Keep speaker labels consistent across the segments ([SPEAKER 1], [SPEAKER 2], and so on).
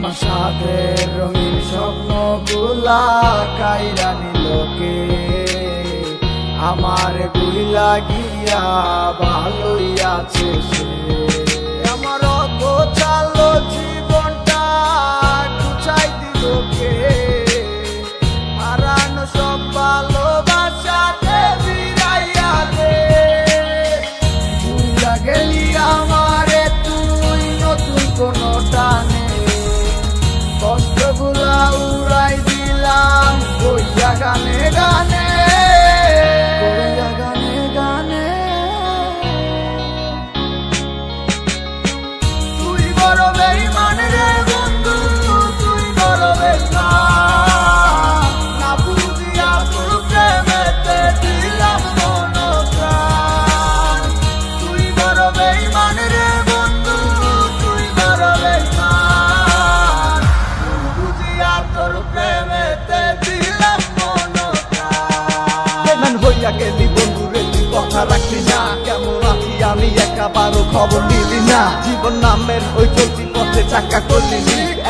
[SPEAKER 1] আমার সাথে রঙিন স্বপ্নগুলা কাইরা নিলোকে আমার গুইলা গিয়া ভালোই আছে সে। আমার গোছালো জীবনটা গুছাই দিলোকে হারানো সব ভালোবাসাতে ফিরাইয়া দে। ভুইলা গেলি আমারে তুই নতুন কোনো টানে কষ্টগুলা উড়াই দিলাম কইয়া গানে গানে কইয়া গানে গানে। তুই বড় বেঈমান রে বন্ধু তুই বড় বেঈমান না বুঝিয়া তোর প্রেমেতে দিলাম মন প্রাণ। তুই বড় বেঈমান রে বন্ধু তুই বড় বেঈমান বুঝিয়া তোর প্রেমেতে দিলাম মন প্রাণ। বেঈমান হইয়া গেলি বন্ধু রে তুই কথা রাখলি না কেমন আছি আমি একাবারও খবর নিলি না। জীবন নামের ওই চলতি পথে চাকা করলি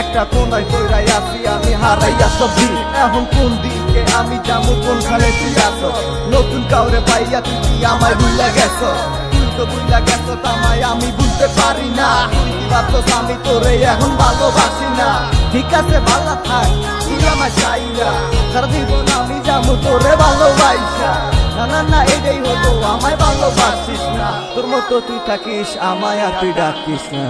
[SPEAKER 1] একটা কোনায় কইরাই আছি আমি হারাইয়া সবজি। এখন কোন দিকে আমি যাবো কোনখানে তুই আছো নতুন কাউরে পাইয়া তুই কি আমায় ভুলে গেছো। তুই তো ভুলে গেছো তামায় আমি বুঝতে পারি না তুই আমি তোরে এখন ভালোবাসি না। ঠিক আছে ভালো থাক আমার চাইরা সারা জীবন আমি যাবো তোরে ভালোবাসা। না না না এটাই হতো আমায় ভালোবাসিস না তোর মতো তুই থাকিস আমায় আর তুই ডাকিস না।